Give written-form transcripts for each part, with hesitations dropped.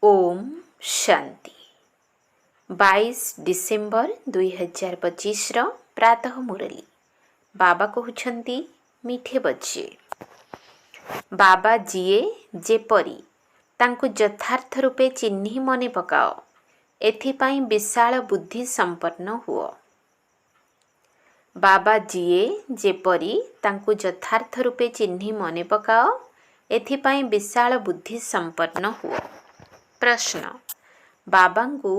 Om Shanti 22 December 2025 प्रातः मुरली बाबा कहउछंती मीठे बच्चे बाबा जीए जेपरी तांकु यथार्थ रूपे चिन्ही मने पकाओ एथिपाई विशाल बुद्धि संपन्न हुओ। बाबा जीए जेपरी तांकु यथार्थ रूपे चिन्ही मने पकाओ एथिपाई विशाल बुद्धि संपन्न हुओ। प्रश्न बाबांकु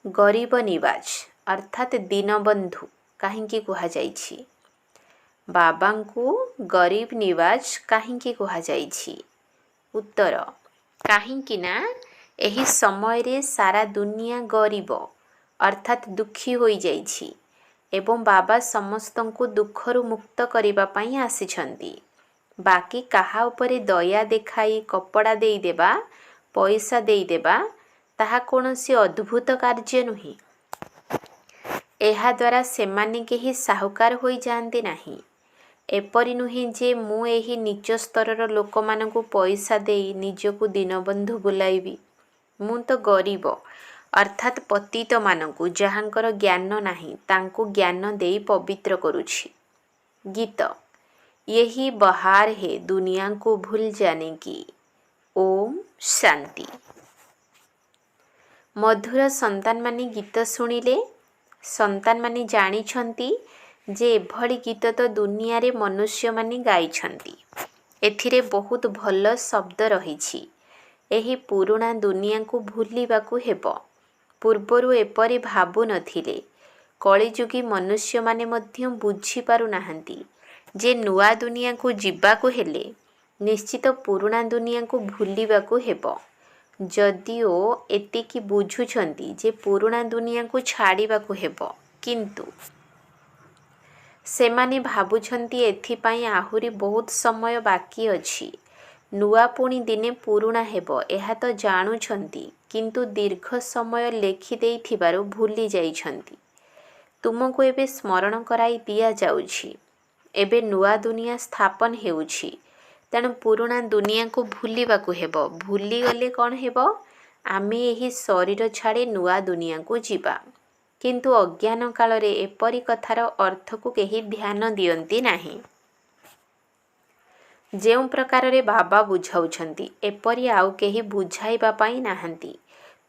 गरीब निवाज अर्थात दीनबंधु काहींकी कुहा जाइछि? बाबांकु गरीब निवाज काहींकी कुहा जाइछि? उत्तर काहींकी ना एही समय रे सारा दुनिया गरीब अर्थात दुखी होई जाइछि एवं बाबा समस्तंकु दुखरु मुक्त करिबा पई आसिछंती। बाकी काहा उपरे दया देखाई कपड़ा देई देबा पैसा देई देबा ताहा कोनोसी अद्भुत कार्य नुही। एहा द्वारा सेमाने केही साहुकार होई जांती नाही। एपरि नुही जे मु एही नीच स्तरर लोकमानंकु पैसा देई निजकु दीनबंधु बुलाइबी। मु तो गरीब अर्थात पतित मानंकु जहांकर ज्ञान नाही तांकु ज्ञान देई पवित्र करूछि। गीत यही बहार है दुनिया को भूल जाने की। ओम शांति। मधुर संतान माने गीत शुणिले संतान माने जानी छंती जे एभली गीत तो दुनिया रे मनुष्य माने गाई छंती। एथिरे बहुत भल शब्द रहिछि। एही पुराणा दुनिया को भूलिबा को हेबो। पूर्वरु एपरि भाबु नथिले। कलिजुगी मनुष्य माने मध्य बुझी पारु नाहंती जे नुआ दुनिया को जिबा को हेले निश्चित पुराणा दुनिया को भूलिबा को हेबो। जदिओ एतिकी बुझुछंती जे पुराणा दुनिया को छाड़िबा को हेबो किंतु सेमाने भाबुछंती एथिपाई आहुरी बहुत समय बाकी अछि। नुआ पुणी दिने पुराणा हेबो एहा तो जानुछंती किंतु दीर्घ समय लेखि देइथिबारु भूली जाइछंती। तुमको एबे स्मरण कराई दिया जाउछि। एबे नुआ दुनिया स्थापन हेउछि तेणु पुराणा दुनिया को भूलिबा को हेबो। भूली गले कौन हेबो? आमे एही शरीर छाड़ी नुआ दुनिया को जीवा किंतु अज्ञान काल रे एपरी कथार अर्थ को केही ध्यान दियंती नाही। जेउ प्रकार रे बाबा बुझाउछंती एपरी आउ केही बुझाइबा पाई नाहंती।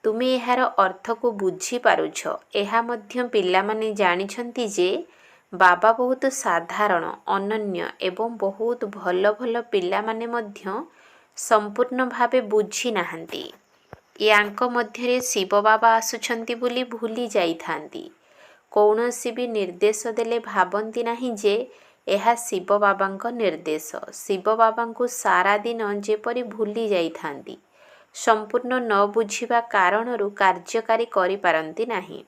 तुमे एहार अर्थ को बुझी पारुछ। एहा मध्य पिला माने जानिछंती जे बाबा बहुत साधारण अनन्य एवं बहुत भल भल पिला माने मध्य संपूर्ण भावे बुझी नाहंती। यांक मध्यरे शिव बाबा आसुछंती बोली भूली जाइथांती। कौनसी भी निर्देश देले भाबंती नाही जे एहा शिव बाबांक निर्देश। शिव बाबांकु सारा दिन जेपरि भूली जाइथांती। संपूर्ण न बुझिबा कारणरु कार्यकारी करि पारंती नाही।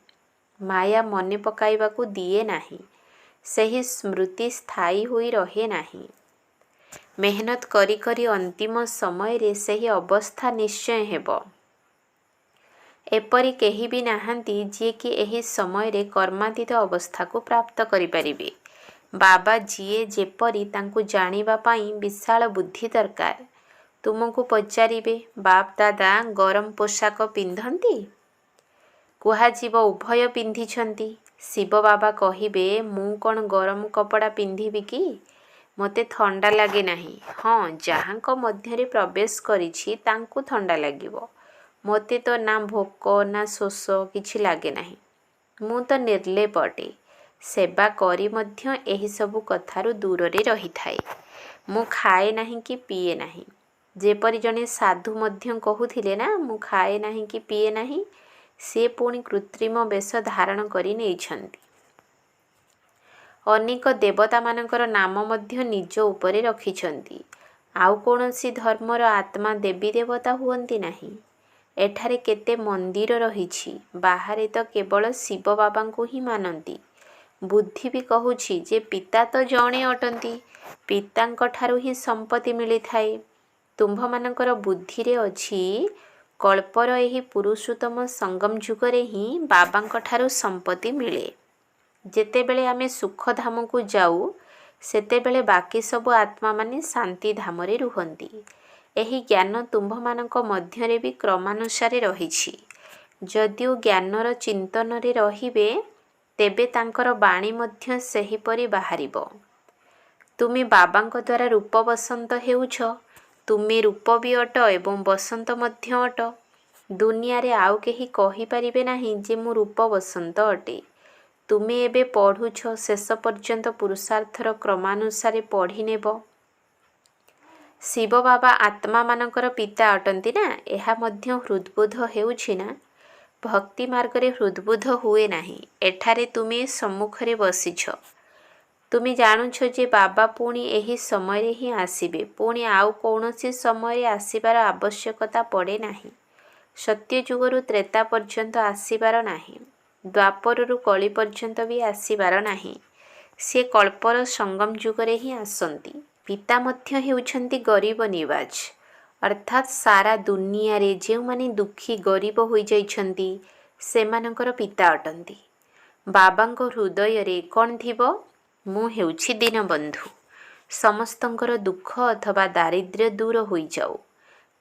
माया मने पकाइबाकु दिए नाही। सही स्मृति स्थायी होई रहे नाही। मेहनत करी करी अंतिम समय रे सही अवस्था निश्चय हेबो। एपरि केही भी नाहंती जे कि एही समय रे कर्मातीत अवस्था को प्राप्त करि परिबे। बाबा जीए जेपरि तांकु जानिबा पाई विशाल बुद्धि दरकार। तुमको पचारिबे बाप दादा गरम पोशाक पिंधंती? कुहाजीव उभय पिंधिछंती। शिव बाबा कहिबे मु कौन गरम कपड़ा पिंधिबी कि? मते थंडा लागे नाही। हाँ जहांक मध्यरे प्रवेश करिछि तांकु थंडा लागिबो। मते तो ना भोक ना शोष किछि लागे नाही। मु तो निर्लेप अटे। सेवा करी मध्य एही सबु कथारु दूर रे रहिथाए। मु खाए नाही कि पिए नाही। जेपरि जने साधु मध्य कहुथिले ना मु खाए नाही कि पिए नाही से पुणी कृत्रिम वेश धारण करि नेइछंती। अनेक देवता मानकर नाम मध्य निज उपरे रखिछंती। आउ कोनोसी धर्मर आत्मा देवी देवता हुअंती नाही। एठारे केते मंदिर रहिछि। बाहरे तो केवल शिव बाबांकु ही मानंती। बुद्धि भी कहुछि जे पिता तो जणे अटंती। पितांक ठारु ही संपत्ति मिली थाए। तुम्भ मानकर बुद्धि रे अछि कल्पर एही पुरुषोत्तम संगम जुगरे ही बाबांक ठारु संपत्ति मिले। जेतेबेले आमे सुख धाम को जाऊ सेतेबेले बाकी सब आत्मा माने शांति धाम रे रुहंती। ଏହି ଜ୍ଞାନ ତୁମ୍ଭମାନଙ୍କ ମଧ୍ୟରେ ବି କ୍ରମାନୁସାରେ ରହିଛି। ଯଦିଓ ଜ୍ଞାନର ଚିନ୍ତନରେ ରହିବେ, ତେବେ ତାଙ୍କର ବାଣୀ ମଧ୍ୟ ସେହିପରି ବାହାରିବ। ତୁମେ ବାବାଙ୍କ ଦ୍ୱାରା ରୂପ ବସନ୍ତ ହେଉଛ। ତୁମେ ରୂପ ବି ଅଟ ଏବଂ ବସନ୍ତ ମଧ୍ୟ ଅଟ। ଦୁନିଆରେ ଆଉ କେହି କହିପାରିବେ ନାହିଁ ଯେ ମୁଁ ରୂପ ବସନ୍ତ ଅଟେ। ତୁମେ ଏବେ ପଢ଼ୁଛ, ଶେଷ ପର୍ଯ୍ୟନ୍ତ ପୁରୁଷାର୍ଥର କ୍ରମାନୁସାରେ ପଢ଼ି ନେବ। ଶିବ ବାବା ଆତ୍ମାମାନଙ୍କର ପିତା ଅଟନ୍ତି ନା? ଏହା ମଧ୍ୟ ହୃଦ୍ବୋଧ ହେଉଛି ନା? ଭକ୍ତି ମାର୍ଗରେ ହୃଦ୍ବୋଧ ହୁଏ ନାହିଁ। ଏଠାରେ ତୁମେ ସମ୍ମୁଖରେ ବସିଛ। ତୁମେ ଜାଣୁଛ ଯେ ବାବା ପୁଣି ଏହି ସମୟରେ ହିଁ ଆସିବେ। ପୁଣି ଆଉ କୌଣସି ସମୟରେ ଆସିବାର ଆବଶ୍ୟକତା ପଡ଼େ ନାହିଁ। ସତ୍ୟଯୁଗରୁ ତ୍ରେତା ପର୍ଯ୍ୟନ୍ତ ଆସିବାର ନାହିଁ। ଦ୍ୱାପରରୁ କଳି ପର୍ଯ୍ୟନ୍ତ ବି ଆସିବାର ନାହିଁ। ସେ କଳ୍ପର ସଙ୍ଗମ ଯୁଗରେ ହିଁ ଆସନ୍ତି। ପିତା ମଧ୍ୟ ହେଉଛନ୍ତି ଗରିବ ନିବାଜ, ଅର୍ଥାତ୍ ସାରା ଦୁନିଆରେ ଯେଉଁମାନେ ଦୁଃଖୀ ଗରିବ ହୋଇଯାଇଛନ୍ତି ସେମାନଙ୍କର ପିତା ଅଟନ୍ତି। ବାବାଙ୍କ ହୃଦୟରେ କ'ଣ ଥିବ? ମୁଁ ହେଉଛି ଦୀନବନ୍ଧୁ। ସମସ୍ତଙ୍କର ଦୁଃଖ ଅଥବା ଦାରିଦ୍ର୍ୟ ଦୂର ହୋଇଯାଉ।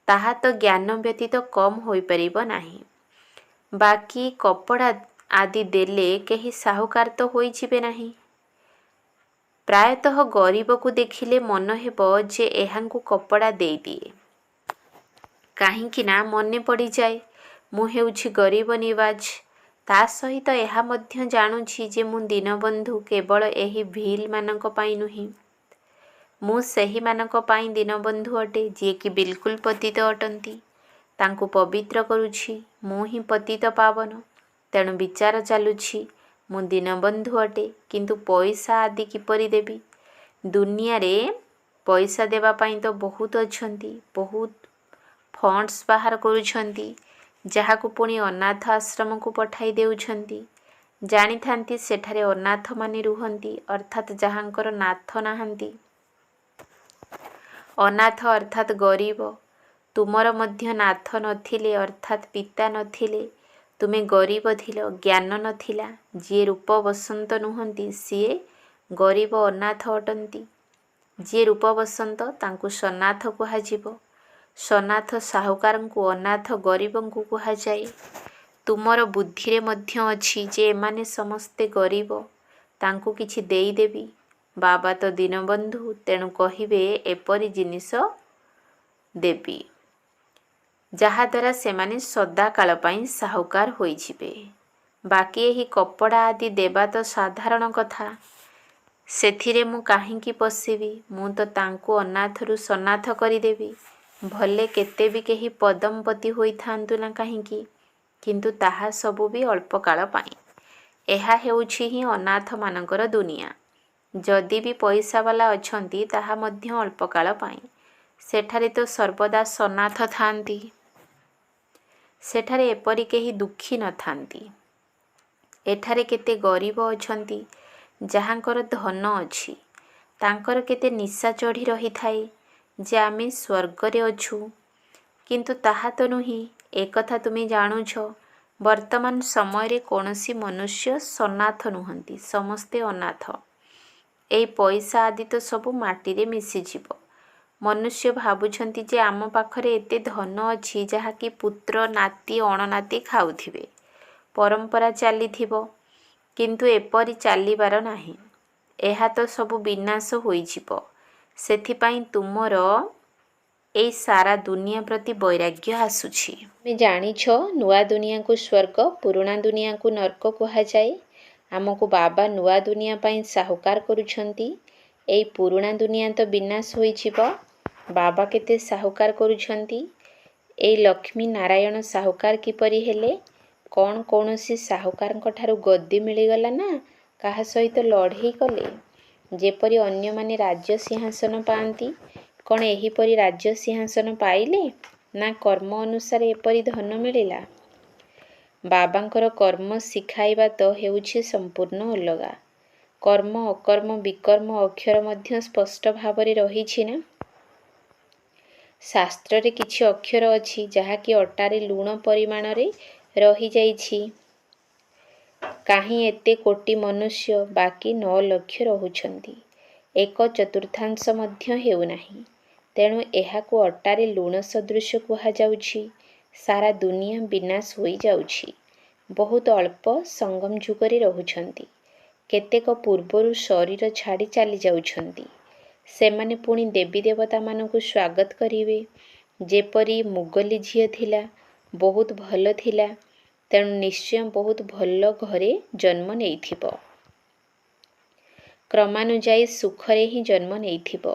ତାହା ତ ଜ୍ଞାନ ବ୍ୟତୀତ କମ୍ ହୋଇପାରିବ ନାହିଁ। ବାକି କପଡ଼ା ଆଦି ଦେଲେ କେହି ସାହୁକାର ତ ହୋଇଯିବେ ନାହିଁ। ପ୍ରାୟତଃ ଗରିବକୁ ଦେଖିଲେ ମନ ହେବ ଯେ ଏହାଙ୍କୁ କପଡ଼ା ଦେଇଦିଏ। କାହିଁକି ନା ମନେ ପଡ଼ିଯାଏ ମୁଁ ହେଉଛି ଗରିବ ନିବାଜ। ତା ସହିତ ଏହା ମଧ୍ୟ ଜାଣୁଛି ଯେ ମୁଁ ଦୀନବନ୍ଧୁ କେବଳ ଏହି ଭିଲ୍ମାନଙ୍କ ପାଇଁ ନୁହେଁ। ମୁଁ ସେହିମାନଙ୍କ ପାଇଁ ଦୀନବନ୍ଧୁ ଅଟେ ଯିଏକି ବିଲକୁଲ ପତିତ ଅଟନ୍ତି। ତାଙ୍କୁ ପବିତ୍ର କରୁଛି। ମୁଁ ହିଁ ପତିତ ପାବନ। ତେଣୁ ବିଚାର ଚାଲୁଛି ମୁଁ ଦୀନବନ୍ଧୁ ଅଟେ, କିନ୍ତୁ ପଇସା ଆଦି କିପରି ଦେବି? ଦୁନିଆରେ ପଇସା ଦେବା ପାଇଁ ତ ବହୁତ ଅଛନ୍ତି। ବହୁତ ଫଣ୍ଡସ୍ ବାହାର କରୁଛନ୍ତି, ଯାହାକୁ ପୁଣି ଅନାଥ ଆଶ୍ରମକୁ ପଠାଇ ଦେଉଛନ୍ତି। ଜାଣିଥାନ୍ତି ସେଠାରେ ଅନାଥମାନେ ରୁହନ୍ତି, ଅର୍ଥାତ୍ ଯାହାଙ୍କର ନାଥ ନାହାନ୍ତି। ଅନାଥ ଅର୍ଥାତ୍ ଗରିବ। ତୁମର ମଧ୍ୟ ନାଥ ନଥିଲେ, ଅର୍ଥାତ୍ ପିତା ନଥିଲେ। ତୁମେ ଗରିବ ଥିଲ, ଜ୍ଞାନ ନଥିଲା। ଯିଏ ରୂପ ବସନ୍ତ ନୁହନ୍ତି ସିଏ ଗରିବ ଅନାଥ ଅଟନ୍ତି। ଯିଏ ରୂପ ବସନ୍ତ ତାଙ୍କୁ ସନାଥ କୁହାଯିବ। ସନାଥ ସାହୁକାରଙ୍କୁ ଅନାଥ ଗରିବଙ୍କୁ କୁହାଯାଏ। ତୁମର ବୁଦ୍ଧିରେ ମଧ୍ୟ ଅଛି ଯେ ଏମାନେ ସମସ୍ତେ ଗରିବ, ତାଙ୍କୁ କିଛି ଦେଇଦେବି। ବାବା ତ ଦୀନବନ୍ଧୁ, ତେଣୁ କହିବେ ଏପରି ଜିନିଷ ଦେବି ଯାହାଦ୍ୱାରା ସେମାନେ ସଦାକାଳ ପାଇଁ ସାହୁକାର ହୋଇଯିବେ। ବାକି ଏହି କପଡ଼ା ଆଦି ଦେବା ତ ସାଧାରଣ କଥା। ସେଥିରେ ମୁଁ କାହିଁକି ପଶିବି? ମୁଁ ତ ତାଙ୍କୁ ଅନାଥରୁ ସନାଥ କରିଦେବି। ଭଲେ କେତେ ବି କେହି ପଦମପତି ହୋଇଥାନ୍ତୁ ନା କାହିଁକି, କିନ୍ତୁ ତାହା ସବୁ ବି ଅଳ୍ପକାଳ ପାଇଁ। ଏହା ହେଉଛି ହିଁ ଅନାଥମାନଙ୍କର ଦୁନିଆ। ଯଦି ବି ପଇସାବାଲା ଅଛନ୍ତି ତାହା ମଧ୍ୟ ଅଳ୍ପକାଳ ପାଇଁ। ସେଠାରେ ତ ସର୍ବଦା ସନାଥ ଥାନ୍ତି। ସେଠାରେ ଏପରି କେହି ଦୁଃଖୀ ନଥାନ୍ତି। ଏଠାରେ କେତେ ଗରିବ ଅଛନ୍ତି ଯାହାଙ୍କର ଧନ ଅଛି। ତାଙ୍କର କେତେ ନିଶା ଚଢ଼ି ରହିଥାଏ ଯେ ଆମେ ସ୍ୱର୍ଗରେ ଅଛୁ, କିନ୍ତୁ ତାହା ତ ନୁହେଁ। ଏକଥା ତୁମେ ଜାଣୁଛ। ବର୍ତ୍ତମାନ ସମୟରେ କୌଣସି ମନୁଷ୍ୟ ସନାଥ ନୁହନ୍ତି, ସମସ୍ତେ ଅନାଥ। ଏଇ ପଇସା ଆଦି ତ ସବୁ ମାଟିରେ ମିଶିଯିବ। ମନୁଷ୍ୟ ଭାବୁଛନ୍ତି ଯେ ଆମ ପାଖରେ ଏତେ ଧନ ଅଛି ଯାହାକି ପୁତ୍ର, ନାତି, ଅଣନାତି ଖାଉଥିବେ। ପରମ୍ପରା ଚାଲିଥିବ, କିନ୍ତୁ ଏପରି ଚାଲିବାର ନାହିଁ। ଏହା ତ ସବୁ ବିନାଶ ହୋଇଯିବ। ସେଥିପାଇଁ ତୁମର ଏଇ ସାରା ଦୁନିଆ ପ୍ରତି ବୈରାଗ୍ୟ ଆସୁଛି। ତୁମେ ଜାଣିଛ ନୂଆ ଦୁନିଆକୁ ସ୍ୱର୍ଗ, ପୁରୁଣା ଦୁନିଆକୁ ନର୍କ କୁହାଯାଏ। ଆମକୁ ବାବା ନୂଆ ଦୁନିଆ ପାଇଁ ସାହୁକାର କରୁଛନ୍ତି। ଏଇ ପୁରୁଣା ଦୁନିଆ ତ ବିନାଶ ହୋଇଯିବ। ବାବା କେତେ ସାହୁକାର କରୁଛନ୍ତି। ଏଇ ଲକ୍ଷ୍ମୀ ନାରାୟଣ ସାହୁକାର କିପରି ହେଲେ? କ'ଣ କୌଣସି ସାହୁକାରଙ୍କ ଠାରୁ ଗଦି ମିଳିଗଲା ନା କାହା ସହିତ ଲଢ଼େଇ କଲେ? ଯେପରି ଅନ୍ୟମାନେ ରାଜ୍ୟ ସିଂହାସନ ପାଆନ୍ତି, କ'ଣ ଏହିପରି ରାଜ୍ୟ ସିଂହାସନ ପାଇଲେ? ନା କର୍ମ ଅନୁସାରେ ଏପରି ଧନ ମିଳିଲା? ବାବାଙ୍କର କର୍ମ ଶିଖାଇବା ତ ହେଉଛି ସମ୍ପୂର୍ଣ୍ଣ ଅଲଗା। କର୍ମ, ଅକର୍ମ, ବିକର୍ମ ଅକ୍ଷର ମଧ୍ୟ ସ୍ପଷ୍ଟ ଭାବରେ ରହିଛି ନା? ଶାସ୍ତ୍ରରେ କିଛି ଅକ୍ଷର ଅଛି ଯାହାକି ଅଟାରେ ଲୁଣ ପରିମାଣରେ ରହିଯାଇଛି। କାହିଁ ଏତେ କୋଟି ମନୁଷ୍ୟ, ବାକି 9 ଲକ୍ଷ ରହୁଛନ୍ତି। 1/4 ମଧ୍ୟ ହେଉନାହିଁ। ତେଣୁ ଏହାକୁ ଅଟାରେ ଲୁଣ ସଦୃଶ କୁହାଯାଉଛି। ସାରା ଦୁନିଆ ବିନାଶ ହୋଇଯାଉଛି। ବହୁତ ଅଳ୍ପ ସଙ୍ଗମ ଯୁଗରେ ରହୁଛନ୍ତି। କେତେକ ପୂର୍ବରୁ ଶରୀର ଛାଡ଼ି ଚାଲି ଯାଉଛନ୍ତି। ସେମାନେ ପୁଣି ଦେବୀ ଦେବତାମାନଙ୍କୁ ସ୍ୱାଗତ କରିବେ। ଯେପରି ମୁଗଲି ଝିଅ ଥିଲା, ବହୁତ ଭଲ ଥିଲା, ତେଣୁ ନିଶ୍ଚୟ ବହୁତ ଭଲ ଘରେ ଜନ୍ମ ନେଇଥିବ। କ୍ରମାନୁଯାୟୀ ସୁଖରେ ହିଁ ଜନ୍ମ ନେଇଥିବ।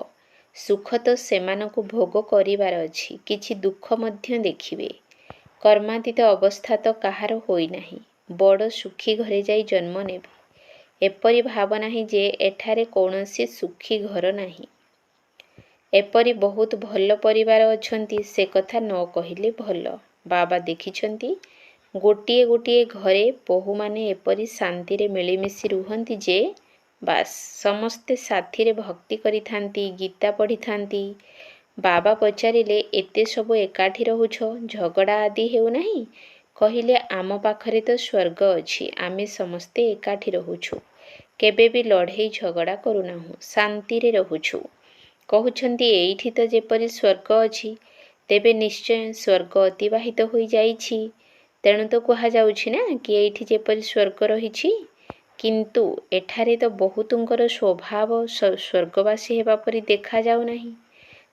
ସୁଖ ତ ସେମାନଙ୍କୁ ଭୋଗ କରିବାର ଅଛି, କିଛି ଦୁଃଖ ମଧ୍ୟ ଦେଖିବେ। କର୍ମାତୀତ ଅବସ୍ଥା ତ କାହାର ହୋଇନାହିଁ। ବଡ଼ ସୁଖୀ ଘରେ ଯାଇ ଜନ୍ମ ନେବେ। ଏପରି ଭାବ ନାହିଁ ଯେ ଏଠାରେ କୌଣସି ସୁଖୀ ଘର ନାହିଁ। ଏପରି ବହୁତ ଭଲ ପରିବାର ଅଛନ୍ତି, ସେ କଥା ନ କହିଲେ ଭଲ। ବାବା ଦେଖିଛନ୍ତି, ଗୋଟିଏ ଗୋଟିଏ ଘରେ ବୋହୂମାନେ ଏପରି ଶାନ୍ତିରେ ମିଳିମିଶି ରୁହନ୍ତି ଯେ ବାସ୍ ସମସ୍ତେ ସାଥିରେ ଭକ୍ତି କରିଥାନ୍ତି, ଗୀତା ପଢ଼ିଥାନ୍ତି। ବାବା ପଚାରିଲେ, ଏତେ ସବୁ ଏକାଠି ରହୁଛ, ଝଗଡ଼ା ଆଦି ହେଉନାହିଁ? କହିଲେ, ଆମ ପାଖରେ ତ ସ୍ୱର୍ଗ ଅଛି, ଆମେ ସମସ୍ତେ ଏକାଠି ରହୁଛୁ। କେବେ ବି ଲଢ଼େଇ ଝଗଡ଼ା କରୁନାହୁଁ, ଶାନ୍ତିରେ ରହୁଛୁ। କହୁଛନ୍ତି, ଏଇଠି ତ ଯେପରି ସ୍ୱର୍ଗ ଅଛି, ତେବେ ନିଶ୍ଚୟ ସ୍ୱର୍ଗ ଅତିବାହିତ ହୋଇଯାଇଛି। ତେଣୁ ତ କୁହାଯାଉଛି ନା କି ଏଇଠି ଯେପରି ସ୍ୱର୍ଗ ରହିଛି। କିନ୍ତୁ ଏଠାରେ ତ ବହୁତଙ୍କର ସ୍ୱଭାବ ସ୍ୱର୍ଗବାସୀ ହେବା ପରି ଦେଖାଯାଉନାହିଁ।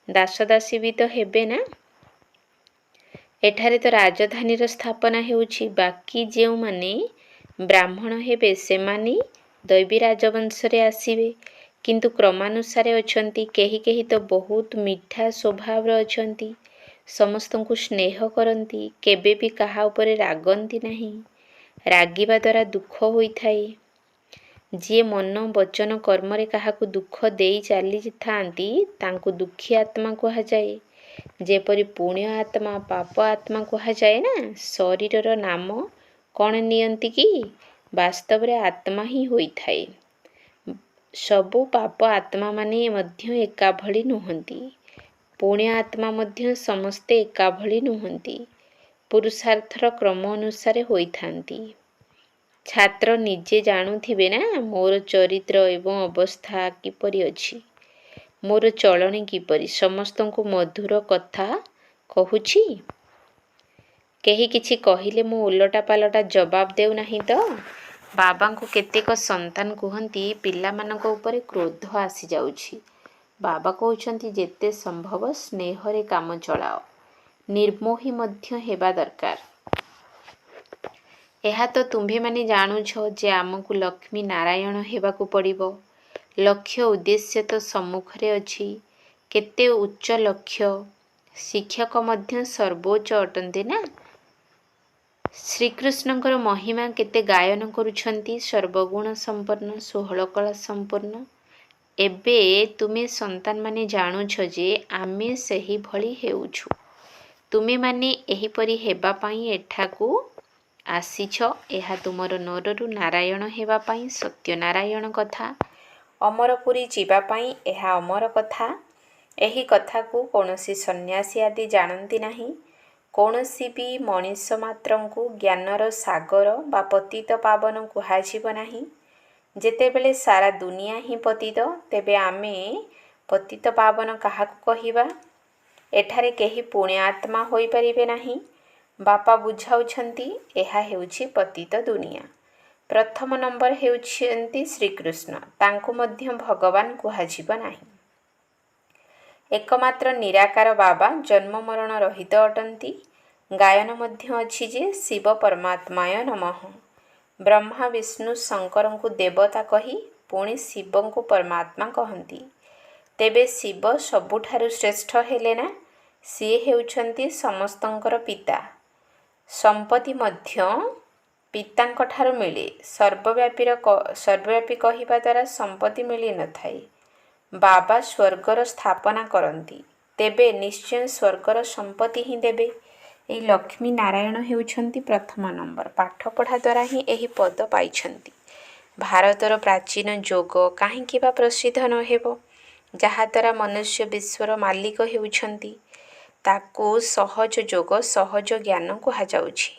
ଦାସଦାସୀ ବି ତ ହେବେ ନା। ଏଠାରେ ତ ରାଜଧାନୀର ସ୍ଥାପନା ହେଉଛି। ବାକି ଯେଉଁମାନେ ବ୍ରାହ୍ମଣ ହେବେ ସେମାନେ ଦୈବୀ ରାଜବଂଶରେ ଆସିବେ। କିନ୍ତୁ କ୍ରମାନୁସାରେ ଅଛନ୍ତି। କେହି କେହି ତ ବହୁତ ମିଠା ସ୍ୱଭାବର ଅଛନ୍ତି। ସମସ୍ତଙ୍କୁ ସ୍ନେହ କରନ୍ତି, କେବେ ବି କାହା ଉପରେ ରାଗନ୍ତି ନାହିଁ। ରାଗିବା ଦ୍ୱାରା ଦୁଃଖ ହୋଇଥାଏ। ଯିଏ ମନ ବଚନ କର୍ମରେ କାହାକୁ ଦୁଃଖ ଦେଇ ଚାଲିଥାନ୍ତି ତାଙ୍କୁ ଦୁଃଖୀ ଆତ୍ମା କୁହାଯାଏ। ଯେପରି ପୁଣ୍ୟ ଆତ୍ମା, ପାପ ଆତ୍ମା କୁହାଯାଏ ନା। ଶରୀରର ନାମ କ'ଣ ନିଅନ୍ତି କି? ବାସ୍ତବରେ ଆତ୍ମା ହିଁ ହୋଇଥାଏ। ସବୁ ପାପ ଆତ୍ମାମାନେ ମଧ୍ୟ ଏକାଭଳି ନୁହନ୍ତି। ପୁଣ୍ୟ ଆତ୍ମା ମଧ୍ୟ ସମସ୍ତେ ଏକାଭଳି ନୁହନ୍ତି। ପୁରୁଷାର୍ଥର କ୍ରମ ଅନୁସାରେ ହୋଇଥାନ୍ତି। ଛାତ୍ର ନିଜେ ଜାଣୁଥିବେ ନା ମୋର ଚରିତ୍ର ଏବଂ ଅବସ୍ଥା କିପରି ଅଛି, ମୋର ଚଳଣି କିପରି। ସମସ୍ତଙ୍କୁ ମଧୁର କଥା କହୁଛି। କେହି କିଛି କହିଲେ ମୁଁ ଓଲଟା ପାଲଟା ଜବାବ ଦେଉନାହିଁ ତ। ବାବାଙ୍କୁ କେତେକ ସନ୍ତାନ କୁହନ୍ତି, ପିଲାମାନଙ୍କ ଉପରେ କ୍ରୋଧ ଆସିଯାଉଛି। ବାବା କହୁଛନ୍ତି, ଯେତେ ସମ୍ଭବ ସ୍ନେହରେ କାମ ଚଳାଅ। ନିର୍ମୋହୀ ମଧ୍ୟ ହେବା ଦରକାର। ଏହା ତ ତୁମ୍ଭେମାନେ ଜାଣୁଛ ଯେ ଆମକୁ ଲକ୍ଷ୍ମୀ ନାରାୟଣ ହେବାକୁ ପଡ଼ିବ। ଲକ୍ଷ୍ୟ ଉଦ୍ଦେଶ୍ୟ ତ ସମ୍ମୁଖରେ ଅଛି। କେତେ ଉଚ୍ଚ ଲକ୍ଷ୍ୟ। ଶିକ୍ଷକ ମଧ୍ୟ ସର୍ବୋଚ୍ଚ ଅଟନ୍ତି ନା। ଶ୍ରୀକୃଷ୍ଣଙ୍କର ମହିମା କେତେ ଗାୟନ କରୁଛନ୍ତି। ସର୍ବଗୁଣ ସମ୍ପନ୍ନ, 16 କଳା ସମ୍ପୂର୍ଣ୍ଣ। ଏବେ ତୁମେ ସନ୍ତାନମାନେ ଜାଣୁଛ ଯେ ଆମେ ସେହିଭଳି ହେଉଛୁ। ତୁମେମାନେ ଏହିପରି ହେବା ପାଇଁ ଏଠାକୁ ଆସିଛ। ଏହା ତୁମର ନରରୁ ନାରାୟଣ ହେବା ପାଇଁ ସତ୍ୟନାରାୟଣ କଥା। ଅମରପୁରୀ ଯିବା ପାଇଁ ଏହା ଅମର କଥା। ଏହି କଥାକୁ କୌଣସି ସନ୍ନ୍ୟାସୀ ଆଦି ଜାଣନ୍ତି ନାହିଁ। କୌଣସି ବି ମଣିଷ ମାତ୍ରଙ୍କୁ ଜ୍ଞାନର ସାଗର ବା ପତିତ ପାବନ କୁହାଯିବ ନାହିଁ। ଯେତେବେଳେ ସାରା ଦୁନିଆ ହିଁ ପତିତ, ତେବେ ଆମେ ପତିତ ପାବନ କାହାକୁ କହିବା? ଏଠାରେ କେହି ପୁଣ୍ୟ ଆତ୍ମା ହୋଇପାରିବେ ନାହିଁ। ବାପା ବୁଝାଉଛନ୍ତି, ଏହା ହେଉଛି ପତିତ ଦୁନିଆ। ପ୍ରଥମ ନମ୍ବର ହେଉଛନ୍ତି ଶ୍ରୀକୃଷ୍ଣ। ତାଙ୍କୁ ମଧ୍ୟ ଭଗବାନ କୁହାଯିବ ନାହିଁ। ଏକମାତ୍ର ନିରାକାର ବାବା ଜନ୍ମ ମରଣ ରହିତ ଅଟନ୍ତି। ଗାୟନ ମଧ୍ୟ ଅଛି ଯେ ଶିବ ପରମାତ୍ମାୟ ନମଃ। ବ୍ରହ୍ମା ବିଷ୍ଣୁ ଶଙ୍କରଙ୍କୁ ଦେବତା କହି ପୁଣି ଶିବଙ୍କୁ ପରମାତ୍ମା କହନ୍ତି। ତେବେ ଶିବ ସବୁଠାରୁ ଶ୍ରେଷ୍ଠ ହେଲେ ନା। ସିଏ ହେଉଛନ୍ତି ସମସ୍ତଙ୍କର ପିତା। ସମ୍ପତ୍ତି ମଧ୍ୟ ପିତାଙ୍କଠାରୁ ମିଳେ। ସର୍ବବ୍ୟାପୀ କହିବା ଦ୍ୱାରା ସମ୍ପତ୍ତି ମିଳିନଥାଏ। ବାବା ସ୍ୱର୍ଗର ସ୍ଥାପନା କରନ୍ତି, ତେବେ ନିଶ୍ଚୟ ସ୍ୱର୍ଗର ସମ୍ପତ୍ତି ହିଁ ଦେବେ। ଏହି ଲକ୍ଷ୍ମୀ ନାରାୟଣ ହେଉଛନ୍ତି ପ୍ରଥମ ନମ୍ବର। ପାଠପଢ଼ା ଦ୍ୱାରା ହିଁ ଏହି ପଦ ପାଇଛନ୍ତି। ଭାରତର ପ୍ରାଚୀନ ଯୋଗ କାହିଁକି ବା ପ୍ରସିଦ୍ଧ ନ ହେବ? ଯାହାଦ୍ୱାରା ମନୁଷ୍ୟ ବିଶ୍ୱର ମାଲିକ ହେଉଛନ୍ତି। ତାକୁ ସହଜ ଯୋଗ, ସହଜ ଜ୍ଞାନ କୁହାଯାଉଛି।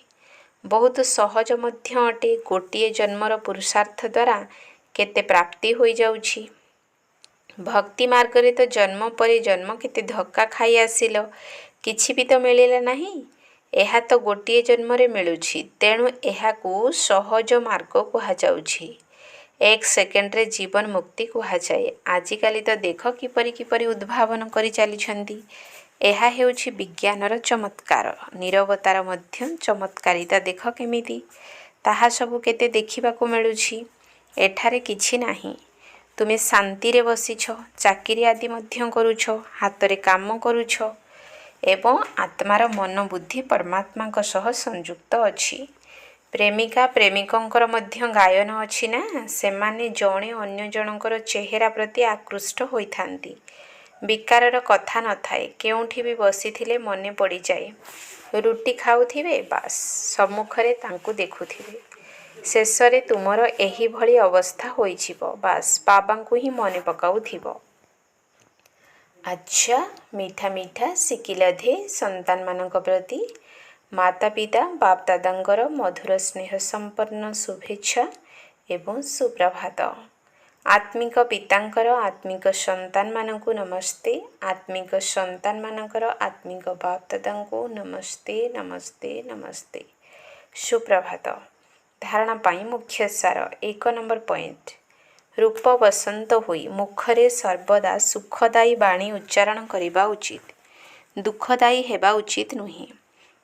ବହୁତ ସହଜ ମଧ୍ୟ ଅଟେ। ଗୋଟିଏ ଜନ୍ମର ପୁରୁଷାର୍ଥ ଦ୍ୱାରା କେତେ ପ୍ରାପ୍ତି ହୋଇଯାଉଛି। ଭକ୍ତି ମାର୍ଗରେ ତ ଜନ୍ମ ପରେ ଜନ୍ମ କେତେ ଧକ୍କା ଖାଇ ଆସିଲ, କିଛି ବି ତ ମିଳିଲା ନାହିଁ। ଏହା ତ ଗୋଟିଏ ଜନ୍ମରେ ମିଳୁଛି, ତେଣୁ ଏହାକୁ ସହଜ ମାର୍ଗ କୁହାଯାଉଛି। 1 ସେକେଣ୍ଡରେ ଜୀବନ ମୁକ୍ତି କୁହାଯାଏ। ଆଜିକାଲି ତ ଦେଖ କିପରି କିପରି ଉଦ୍ଭାବନ କରି ଚାଲିଛନ୍ତି। ଏହା ହେଉଛି ବିଜ୍ଞାନର ଚମତ୍କାର। ନୀରବତାର ମଧ୍ୟ ଚମତ୍କାରିତା ଦେଖ କେମିତି। ତାହା ସବୁ କେତେ ଦେଖିବାକୁ ମିଳୁଛି। ଏଠାରେ କିଛି ନାହିଁ। ତୁମେ ଶାନ୍ତିରେ ବସିଛ, ଚାକିରି ଆଦି ମଧ୍ୟ କରୁଛ, ହାତରେ କାମ କରୁଛ ଏବଂ ଆତ୍ମାର ମନ ବୁଦ୍ଧି ପରମାତ୍ମାଙ୍କ ସହ ସଂଯୁକ୍ତ ଅଛି। ପ୍ରେମିକା ପ୍ରେମିକଙ୍କର ମଧ୍ୟ ଗାୟନ ଅଛି ନା। ସେମାନେ ଜଣେ ଅନ୍ୟ ଜଣଙ୍କର ଚେହେରା ପ୍ରତି ଆକୃଷ୍ଟ ହୋଇଥାନ୍ତି। ବିକାରର କଥା ନଥାଏ। କେଉଁଠି ବି ବସିଥିଲେ ମନେ ପଡ଼ିଯାଏ। ରୁଟି ଖାଉଥିବେ, ବାସ୍ ସମ୍ମୁଖରେ ତାଙ୍କୁ ଦେଖୁଥିବେ। ଶେଷରେ ତୁମର ଏହିଭଳି ଅବସ୍ଥା ହୋଇଯିବ। ବାସ୍ ବାବାଙ୍କୁ ହିଁ ମନେ ପକାଉଥିବ। ଆଚ୍ଛା, ମିଠା ମିଠା ଶିକିଲଧେ ସନ୍ତାନମାନଙ୍କ ପ୍ରତି ମାତା ପିତା ବାପ ଦାଦାଙ୍କର ମଧୁର ସ୍ନେହ ସମ୍ପନ୍ନ ଶୁଭେଚ୍ଛା ଏବଂ ସୁପ୍ରଭାତ। ଆତ୍ମିକ ପିତାଙ୍କର ଆତ୍ମିକ ସନ୍ତାନମାନଙ୍କୁ ନମସ୍ତେ। ଆତ୍ମିକ ସନ୍ତାନମାନଙ୍କର ଆତ୍ମିକ ବାପ ଦାଦାଙ୍କୁ ନମସ୍ତେ ନମସ୍ତେ ନମସ୍ତେ। ସୁପ୍ରଭାତ। ଧାରଣା ପାଇଁ ମୁଖ୍ୟ ସାର। 1 ନମ୍ବର ପଏଣ୍ଟ। ରୂପ ବସନ୍ତ ହୋଇ ମୁଖରେ ସର୍ବଦା ସୁଖଦାୟୀ ବାଣୀ ଉଚ୍ଚାରଣ କରିବା ଉଚିତ। ଦୁଃଖଦାୟୀ ହେବା ଉଚିତ ନୁହେଁ।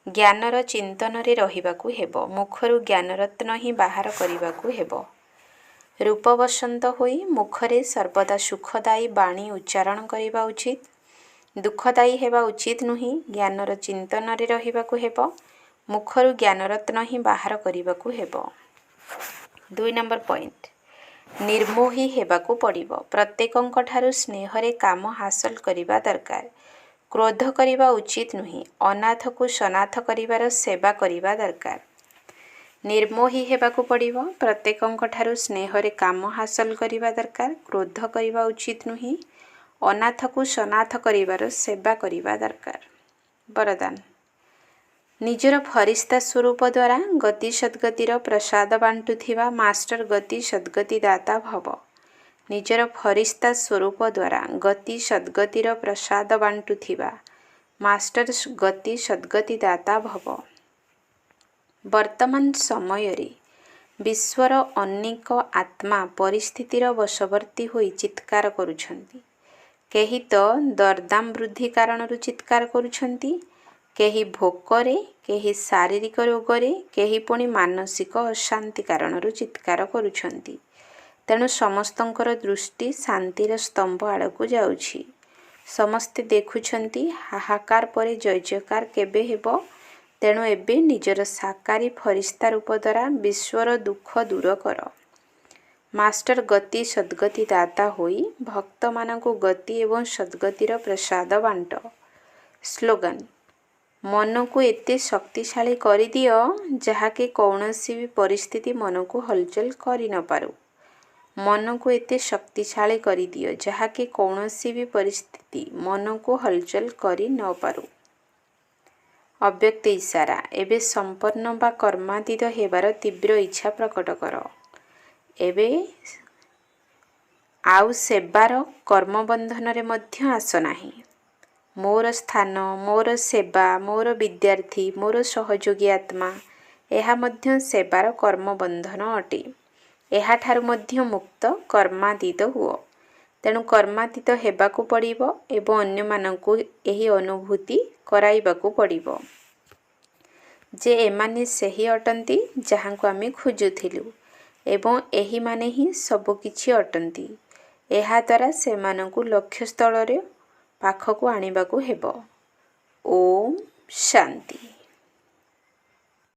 ଜ୍ଞାନର ଚିନ୍ତନରେ ରହିବାକୁ ହେବ। ମୁଖରୁ ଜ୍ଞାନରତ୍ନ ହିଁ ବାହାର କରିବାକୁ ହେବ। ରୂପ ବସନ୍ତ ହୋଇ ମୁଖରେ ସର୍ବଦା ସୁଖଦାୟୀ ବାଣୀ ଉଚ୍ଚାରଣ କରିବା ଉଚିତ। ଦୁଃଖଦାୟୀ ହେବା ଉଚିତ ନୁହେଁ। ଜ୍ଞାନର ଚିନ୍ତନରେ ରହିବାକୁ ହେବ। ମୁଖରୁ ଜ୍ଞାନରତ୍ନ ହିଁ ବାହାର କରିବାକୁ ହେବ। 2 ନମ୍ବର ପଏଣ୍ଟ। ନିର୍ମୋହୀ ହେବାକୁ ପଡ଼ିବ। ପ୍ରତ୍ୟେକଙ୍କଠାରୁ ସ୍ନେହରେ କାମ ହାସଲ କରିବା ଦରକାର। କ୍ରୋଧ କରିବା ଉଚିତ ନୁହେଁ। ଅନାଥକୁ ସନାଥ କରିବାର ସେବା କରିବା ଦରକାର। ନିର୍ମୋହୀ ହେବାକୁ ପଡ଼ିବ। ପ୍ରତ୍ୟେକଙ୍କଠାରୁ ସ୍ନେହରେ କାମ ହାସଲ କରିବା ଦରକାର। କ୍ରୋଧ କରିବା ଉଚିତ ନୁହେଁ। ଅନାଥକୁ ସନାଥ କରିବାର ସେବା କରିବା ଦରକାର। ବରଦାନ। ନିଜର ଫରିସ୍ତା ସ୍ୱରୂପ ଦ୍ୱାରା ଗତି ସଦ୍ଗତିର ପ୍ରସାଦ ବାଣ୍ଟୁଥିବା ମାଷ୍ଟର ଗତି ସଦ୍ଗତି ଦାତା ଭବ। ନିଜର ଫରିସ୍ତା ସ୍ୱରୂପ ଦ୍ୱାରା ଗତି ସଦ୍ଗତିର ପ୍ରସାଦ ବାଣ୍ଟୁଥିବା ମାଷ୍ଟର ଗତି ସଦ୍ଗତି ଦାତା ଭବ। ବର୍ତ୍ତମାନ ସମୟରେ ବିଶ୍ୱର ଅନେକ ଆତ୍ମା ପରିସ୍ଥିତିର ବଶବର୍ତ୍ତୀ ହୋଇ ଚିତ୍କାର କରୁଛନ୍ତି। କେହି ତ ଦରଦାମ ବୃଦ୍ଧି କାରଣରୁ ଚିତ୍କାର କରୁଛନ୍ତି, କେହି ଭୋକରେ, କେହି ଶାରୀରିକ ରୋଗରେ, କେହି ପୁଣି ମାନସିକ ଅଶାନ୍ତି କାରଣରୁ ଚିତ୍କାର କରୁଛନ୍ତି। ତେଣୁ ସମସ୍ତଙ୍କର ଦୃଷ୍ଟି ଶାନ୍ତିର ସ୍ତମ୍ଭ ଆଡ଼କୁ ଯାଉଛି। ସମସ୍ତେ ଦେଖୁଛନ୍ତି ହାହାକାର ପରେ ଜୟ ଜୟକାର କେବେ ହେବ। ତେଣୁ ଏବେ ନିଜର ସାକାରୀ ଫରିସ୍ତା ରୂପ ଦ୍ୱାରା ବିଶ୍ୱର ଦୁଃଖ ଦୂର କର। ମାଷ୍ଟର ଗତି ସଦ୍ଗତି ଦାତା ହୋଇ ଭକ୍ତମାନଙ୍କୁ ଗତି ଏବଂ ସଦ୍ଗତିର ପ୍ରସାଦ ବାଣ୍ଟ। ସ୍ଲୋଗାନ। ମନକୁ ଏତେ ଶକ୍ତିଶାଳୀ କରିଦିଅ ଯାହାକି କୌଣସି ବି ପରିସ୍ଥିତି ମନକୁ ହଲଚଲ କରି ନ ପାରୁ। ମନକୁ ଏତେ ଶକ୍ତିଶାଳୀ କରିଦିଅ ଯାହାକି କୌଣସି ବି ପରିସ୍ଥିତି ମନକୁ ହଲଚଲ କରି ନ ପାରୁ। ଅବ୍ୟକ୍ତ ଇଶାରା। ଏବେ ସମ୍ପନ୍ନ ବା କର୍ମାତୀତ ହେବାର ତୀବ୍ର ଇଚ୍ଛା ପ୍ରକଟ କର। ଏବେ ଆଉ ସେବାର କର୍ମବନ୍ଧନରେ ମଧ୍ୟ ଆସ ନାହିଁ। ମୋର ସ୍ଥାନ, ମୋର ସେବା, ମୋର ବିଦ୍ୟାର୍ଥୀ, ମୋର ସହଯୋଗୀ ଆତ୍ମା, ଏହା ମଧ୍ୟ ସେବାର କର୍ମବନ୍ଧନ ଅଟେ। ଏହାଠାରୁ ମଧ୍ୟ ମୁକ୍ତ କର୍ମାତୀତ ହୁଅ। ତେଣୁ କର୍ମାତୀତ ହେବାକୁ ପଡ଼ିବ ଏବଂ ଅନ୍ୟମାନଙ୍କୁ ଏହି ଅନୁଭୂତି କରାଇବାକୁ ପଡ଼ିବ ଯେ ଏମାନେ ସେହି ଅଟନ୍ତି ଯାହାଙ୍କୁ ଆମେ ଖୋଜୁଥିଲୁ ଏବଂ ଏହିମାନେ ହିଁ ସବୁକିଛି ଅଟନ୍ତି। ଏହାଦ୍ୱାରା ସେମାନଙ୍କୁ ଲକ୍ଷ୍ୟସ୍ଥଳରେ ପାଖକୁ ଆଣିବାକୁ ହେବ। ଓମ୍ ଶାନ୍ତି।